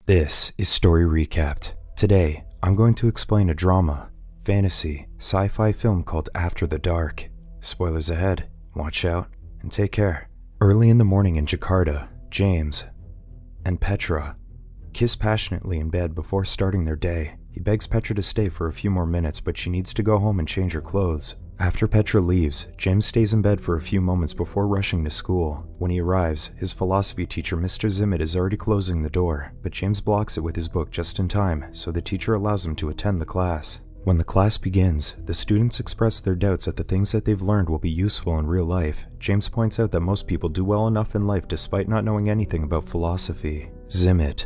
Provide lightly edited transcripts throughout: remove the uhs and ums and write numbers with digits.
This is Story Recapped. Today, I'm going to explain a drama, fantasy, sci-fi film called After the Dark. Spoilers ahead, watch out, and take care. Early in the morning in Jakarta, James and Petra kiss passionately in bed before starting their day. He begs Petra to stay for a few more minutes, but she needs to go home and change her clothes. After Petra leaves, James stays in bed for a few moments before rushing to school. When he arrives, his philosophy teacher, Mr. Zimmett, is already closing the door, but James blocks it with his book just in time, so the teacher allows him to attend the class. When the class begins, the students express their doubts that the things that they've learned will be useful in real life. James points out that most people do well enough in life despite not knowing anything about philosophy. Zimmett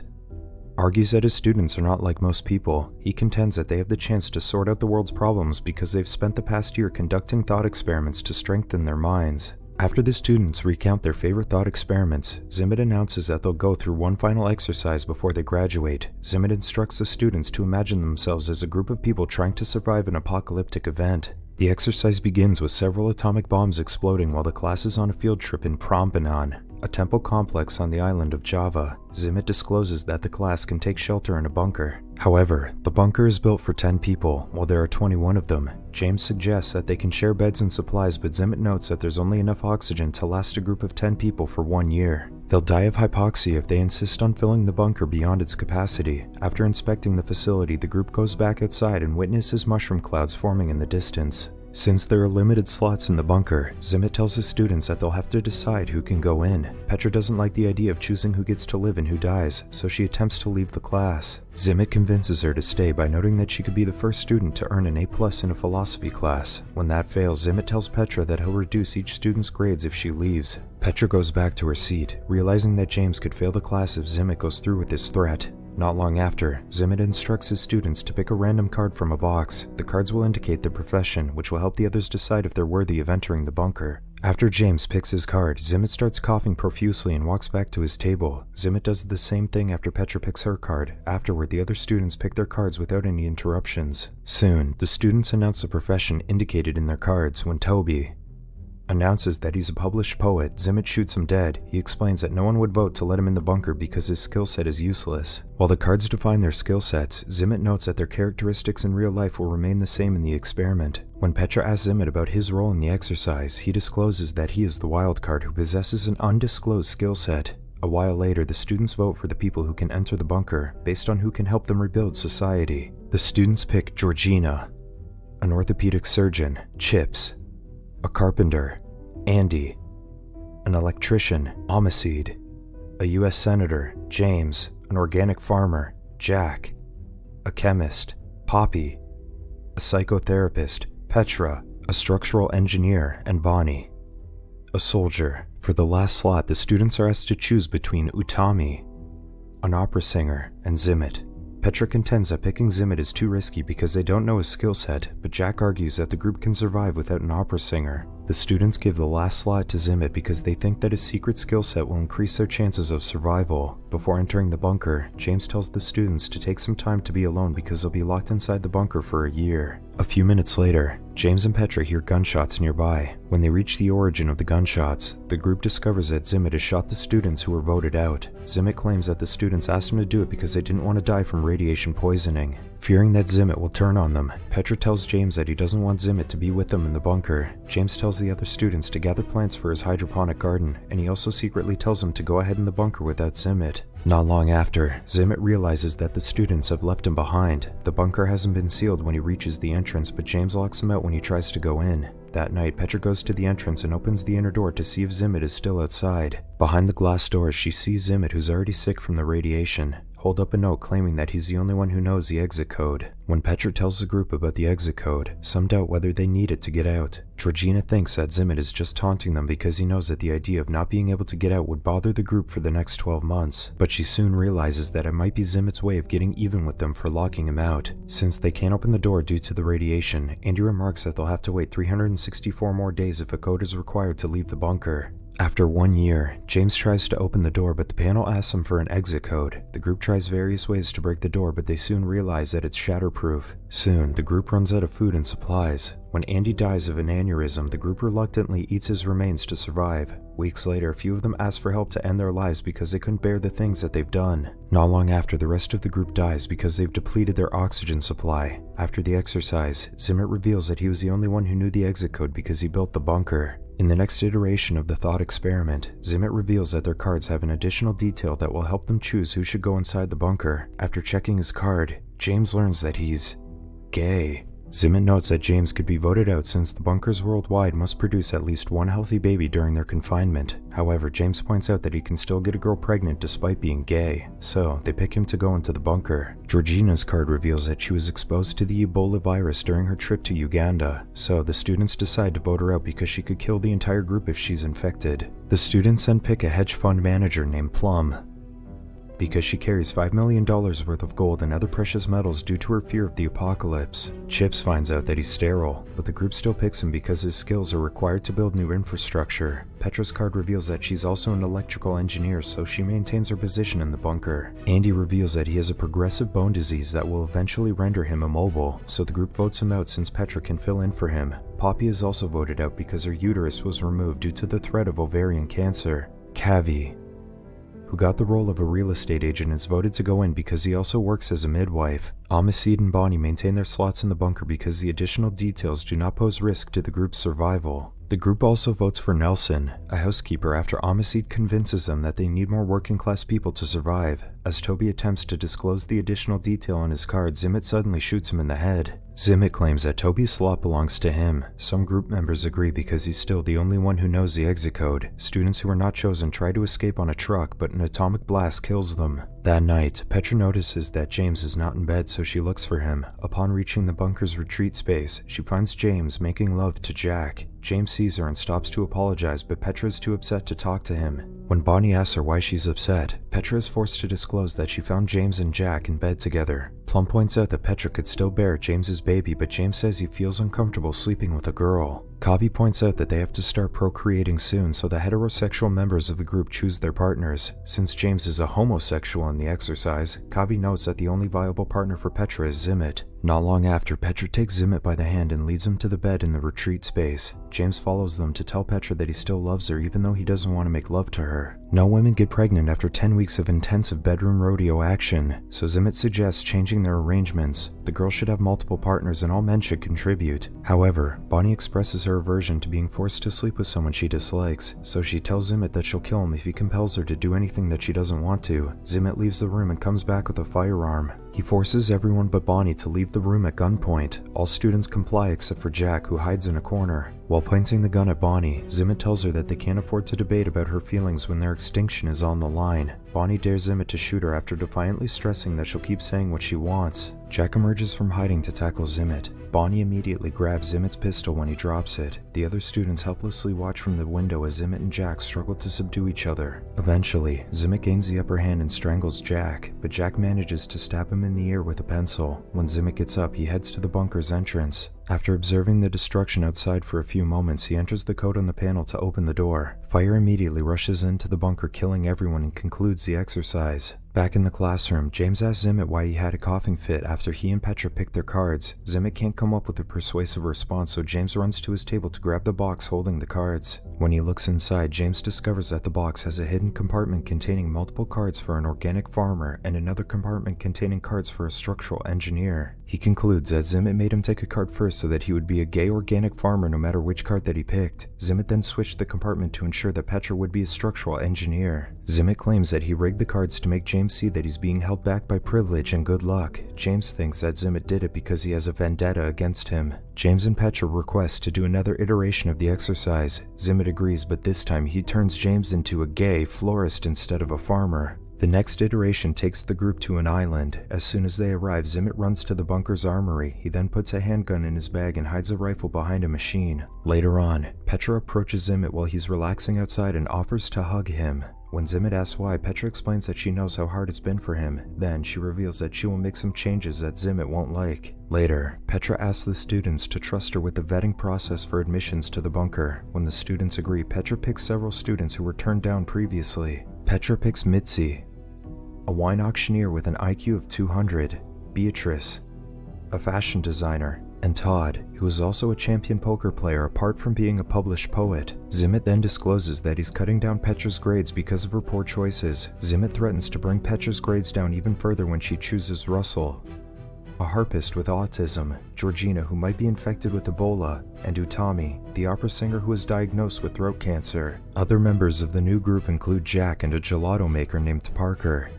argues that his students are not like most people. He contends that they have the chance to sort out the world's problems because they've spent the past year conducting thought experiments to strengthen their minds. After the students recount their favorite thought experiments, Zimmett announces that they'll go through one final exercise before they graduate. Zimmett instructs the students to imagine themselves as a group of people trying to survive an apocalyptic event. The exercise begins with several atomic bombs exploding while the class is on a field trip in Prambanan, a temple complex on the island of Java. Zimmett discloses that the class can take shelter in a bunker. However, the bunker is built for 10 people, while there are 21 of them. James suggests that they can share beds and supplies, but Zimmett notes that there's only enough oxygen to last a group of 10 people for 1 year. They'll die of hypoxia if they insist on filling the bunker beyond its capacity. After inspecting the facility, the group goes back outside and witnesses mushroom clouds forming in the distance. Since there are limited slots in the bunker, Zimmett tells the students that they'll have to decide who can go in. Petra doesn't like the idea of choosing who gets to live and who dies, so she attempts to leave the class. Zimmett convinces her to stay by noting that she could be the first student to earn an A+ in a philosophy class. When that fails, Zimmett tells Petra that he'll reduce each student's grades if she leaves. Petra goes back to her seat, realizing that James could fail the class if Zimmett goes through with his threat. Not long after, Zimmett instructs his students to pick a random card from a box. The cards will indicate their profession, which will help the others decide if they're worthy of entering the bunker. After James picks his card, Zimmett starts coughing profusely and walks back to his table. Zimmett does the same thing after Petra picks her card. Afterward, the other students pick their cards without any interruptions. Soon, the students announce the profession indicated in their cards when Toby announces that he's a published poet. Zimmett shoots him dead. He explains that no one would vote to let him in the bunker because his skill set is useless. While the cards define their skill sets, Zimmett notes that their characteristics in real life will remain the same in the experiment. When Petra asks Zimmett about his role in the exercise, he discloses that he is the wild card who possesses an undisclosed skill set. A while later, the students vote for the people who can enter the bunker, based on who can help them rebuild society. The students pick Georgina, an orthopedic surgeon, Chips, a carpenter, Andy, an electrician, Amacide, a US Senator, James, an organic farmer, Jack, a chemist, Poppy, a psychotherapist, Petra, a structural engineer, and Bonnie, a soldier. For the last slot, the students are asked to choose between Utami, an opera singer, and Zimmett. Petra contends that picking Zimmett is too risky because they don't know his skill set, but Jack argues that the group can survive without an opera singer. The students give the last slot to Zimmett because they think that his secret skill set will increase their chances of survival. Before entering the bunker, James tells the students to take some time to be alone because they'll be locked inside the bunker for a year. A few minutes later, James and Petra hear gunshots nearby. When they reach the origin of the gunshots, the group discovers that Zimmett has shot the students who were voted out. Zimmett claims that the students asked him to do it because they didn't want to die from radiation poisoning. Fearing that Zimmett will turn on them, Petra tells James that he doesn't want Zimmett to be with them in the bunker. James tells the other students to gather plants for his hydroponic garden, and he also secretly tells them to go ahead in the bunker without Zimmett. Not long after, Zimmett realizes that the students have left him behind. The bunker hasn't been sealed when he reaches the entrance, but James locks him out when he tries to go in. That night, Petra goes to the entrance and opens the inner door to see if Zimmett is still outside. Behind the glass doors, she sees Zimmett, who's already sick from the radiation, hold up a note claiming that he's the only one who knows the exit code. When Petra tells the group about the exit code, some doubt whether they need it to get out. Georgina thinks that Zimmett is just taunting them because he knows that the idea of not being able to get out would bother the group for the next 12 months, but she soon realizes that it might be Zimmett's way of getting even with them for locking him out. Since they can't open the door due to the radiation, Andy remarks that they'll have to wait 364 more days if a code is required to leave the bunker. After 1 year, James tries to open the door, but the panel asks him for an exit code. The group tries various ways to break the door, but they soon realize that it's shatterproof. Soon, the group runs out of food and supplies. When Andy dies of an aneurysm, the group reluctantly eats his remains to survive. Weeks later, a few of them ask for help to end their lives because they couldn't bear the things that they've done. Not long after, the rest of the group dies because they've depleted their oxygen supply. After the exercise, Zimmit reveals that he was the only one who knew the exit code because he built the bunker. In the next iteration of the thought experiment, Zimmit reveals that their cards have an additional detail that will help them choose who should go inside the bunker. After checking his card, James learns that he's gay. Zimmit notes that James could be voted out since the bunkers worldwide must produce at least one healthy baby during their confinement. However, James points out that he can still get a girl pregnant despite being gay, so they pick him to go into the bunker. Georgina's card reveals that she was exposed to the Ebola virus during her trip to Uganda, so the students decide to vote her out because she could kill the entire group if she's infected. The students then pick a hedge fund manager named Plum, because she carries $5 million worth of gold and other precious metals due to her fear of the apocalypse. Chips finds out that he's sterile, but the group still picks him because his skills are required to build new infrastructure. Petra's card reveals that she's also an electrical engineer, so she maintains her position in the bunker. Andy reveals that he has a progressive bone disease that will eventually render him immobile, so the group votes him out since Petra can fill in for him. Poppy is also voted out because her uterus was removed due to the threat of ovarian cancer. Cavi, who got the role of a real estate agent, is voted to go in because he also works as a midwife. Amiseed and Bonnie maintain their slots in the bunker because the additional details do not pose risk to the group's survival. The group also votes for Nelson, a housekeeper, after Amiseed convinces them that they need more working-class people to survive. As Toby attempts to disclose the additional detail on his card, Zimmit suddenly shoots him in the head. Zimmit claims that Toby's slot belongs to him. Some group members agree because he's still the only one who knows the exit code. Students who are not chosen try to escape on a truck, but an atomic blast kills them. That night, Petra notices that James is not in bed, so she looks for him. Upon reaching the bunker's retreat space, she finds James making love to Jack. James sees her and stops to apologize, but Petra is too upset to talk to him. When Bonnie asks her why she's upset, Petra is forced to disclose that she found James and Jack in bed together. Plum points out that Petra could still bear James's baby, but James says he feels uncomfortable sleeping with a girl. Kavi points out that they have to start procreating soon, so the heterosexual members of the group choose their partners. Since James is a homosexual in the exercise, Kavi notes that the only viable partner for Petra is Zimmit. Not long after, Petra takes Zimmit by the hand and leads him to the bed in the retreat space. James follows them to tell Petra that he still loves her even though he doesn't want to make love to her. No women get pregnant after 10 weeks of intensive bedroom rodeo action, so Zimmit suggests changing their arrangements. The girl should have multiple partners and all men should contribute. However, Bonnie expresses her aversion to being forced to sleep with someone she dislikes, so she tells Zimmit that she'll kill him if he compels her to do anything that she doesn't want to. Zimmit leaves the room and comes back with a firearm. He forces everyone but Bonnie to leave the room at gunpoint. All students comply except for Jack, who hides in a corner. While pointing the gun at Bonnie, Zimmit tells her that they can't afford to debate about her feelings when their extinction is on the line. Bonnie dares Zimmit to shoot her after defiantly stressing that she'll keep saying what she wants. Jack emerges from hiding to tackle Zimmit. Bonnie immediately grabs Zimmit's pistol when he drops it. The other students helplessly watch from the window as Zimmit and Jack struggle to subdue each other. Eventually, Zimmit gains the upper hand and strangles Jack, but Jack manages to stab him in the ear with a pencil. When Zimmit gets up, he heads to the bunker's entrance. After observing the destruction outside for a few moments, he enters the code on the panel to open the door. Fire immediately rushes into the bunker, killing everyone, and concludes the exercise. Back in the classroom, James asks Zimmit why he had a coughing fit after he and Petra picked their cards. Zimmit can't come up with a persuasive response, so James runs to his table to grab the box holding the cards. When he looks inside, James discovers that the box has a hidden compartment containing multiple cards for an organic farmer and another compartment containing cards for a structural engineer. He concludes that Zimmit made him take a card first so that he would be a gay organic farmer no matter which card that he picked. Zimmit then switched the compartment to ensure that Petra would be a structural engineer. Zimmit claims that he rigged the cards to make James see that he's being held back by privilege and good luck. James thinks that Zimmit did it because he has a vendetta against him. James and Petra request to do another iteration of the exercise. Zimmit agrees, but this time he turns James into a gay florist instead of a farmer. The next iteration takes the group to an island. As soon as they arrive, Zimmit runs to the bunker's armory. He then puts a handgun in his bag and hides a rifle behind a machine. Later on, Petra approaches Zimmit while he's relaxing outside and offers to hug him. When Zimmit asks why, Petra explains that she knows how hard it's been for him. Then, she reveals that she will make some changes that Zimmit won't like. Later, Petra asks the students to trust her with the vetting process for admissions to the bunker. When the students agree, Petra picks several students who were turned down previously. Petra picks Mitzi, a wine auctioneer with an IQ of 200, Beatrice, a fashion designer, and Todd, who is also a champion poker player apart from being a published poet. Zimmet then discloses that he's cutting down Petra's grades because of her poor choices. Zimmet threatens to bring Petra's grades down even further when she chooses Russell. A harpist with autism, Georgina, who might be infected with Ebola, and Utami, the opera singer who was diagnosed with throat cancer. Other members of the new group include Jack and a gelato maker named Parker.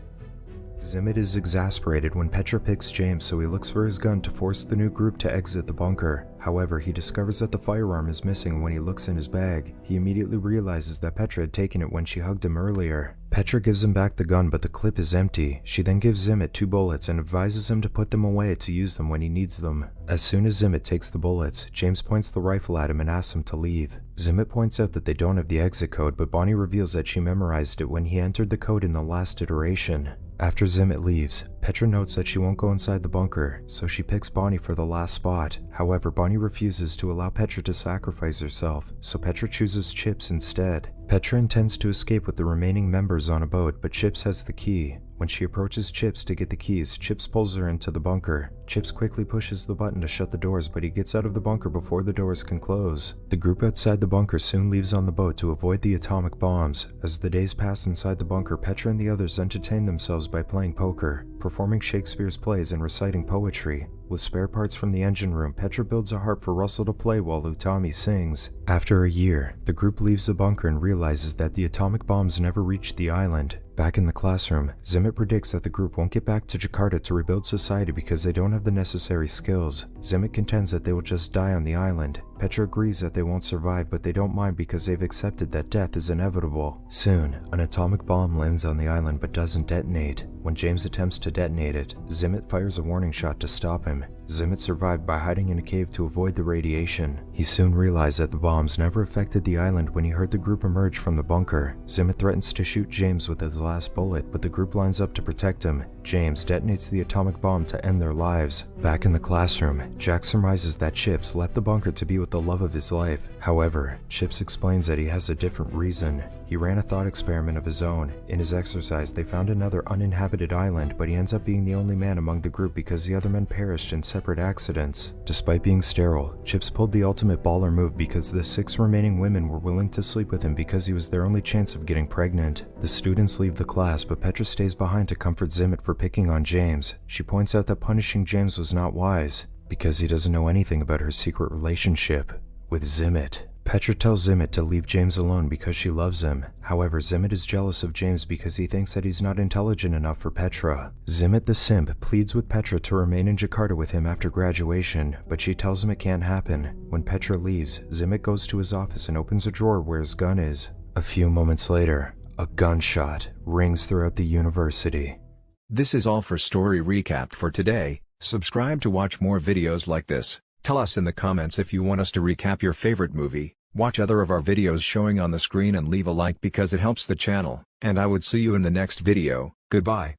Zimmet is exasperated when Petra picks James, so he looks for his gun to force the new group to exit the bunker. However, he discovers that the firearm is missing when he looks in his bag. He immediately realizes that Petra had taken it when she hugged him earlier. Petra gives him back the gun, but the clip is empty. She then gives Zimmet 2 bullets and advises him to put them away to use them when he needs them. As soon as Zimmet takes the bullets, James points the rifle at him and asks him to leave. Zimmet points out that they don't have the exit code, but Bonnie reveals that she memorized it when he entered the code in the last iteration. After Zimmet leaves, Petra notes that she won't go inside the bunker, so she picks Bonnie for the last spot. However, Bonnie refuses to allow Petra to sacrifice herself, so Petra chooses Chips instead. Petra intends to escape with the remaining members on a boat, but Chips has the key. When she approaches Chips to get the keys, Chips pulls her into the bunker. Chips quickly pushes the button to shut the doors, but he gets out of the bunker before the doors can close. The group outside the bunker soon leaves on the boat to avoid the atomic bombs. As the days pass inside the bunker, Petra and the others entertain themselves by playing poker, performing Shakespeare's plays, and reciting poetry. With spare parts from the engine room, Petra builds a harp for Russell to play while Utami sings. After a year, the group leaves the bunker and realizes that the atomic bombs never reached the island. Back in the classroom, Zimmet predicts that the group won't get back to Jakarta to rebuild society because they don't have the necessary skills. Zimmet contends that they will just die on the island. Petra agrees that they won't survive, but they don't mind because they've accepted that death is inevitable. Soon, an atomic bomb lands on the island but doesn't detonate. When James attempts to detonate it, Zimmet fires a warning shot to stop him. Zimmet survived by hiding in a cave to avoid the radiation. He soon realized that the bombs never affected the island when he heard the group emerge from the bunker. Zimmet threatens to shoot James with his last bullet, but the group lines up to protect him. James detonates the atomic bomb to end their lives. Back in the classroom, Jack surmises that Chips left the bunker to be with the love of his life. However, Chips explains that he has a different reason. He ran a thought experiment of his own. In his exercise, they found another uninhabited island, but he ends up being the only man among the group because the other men perished in separate accidents. Despite being sterile, Chips pulled the ultimate baller move because the 6 remaining women were willing to sleep with him because he was their only chance of getting pregnant. The students leave the class, but Petra stays behind to comfort Zimmet for picking on James. She points out that punishing James was not wise, because he doesn't know anything about her secret relationship with Zimmet. Petra tells Zimmet to leave James alone because she loves him. However, Zimmet is jealous of James because he thinks that he's not intelligent enough for Petra. Zimmet the simp pleads with Petra to remain in Jakarta with him after graduation, but she tells him it can't happen. When Petra leaves, Zimmet goes to his office and opens a drawer where his gun is. A few moments later, a gunshot rings throughout the university. This is all for Story Recapped for today. Subscribe to watch more videos like this. Tell us in the comments if you want us to recap your favorite movie. Watch other of our videos showing on the screen and leave a like because it helps the channel. And I would see you in the next video. Goodbye.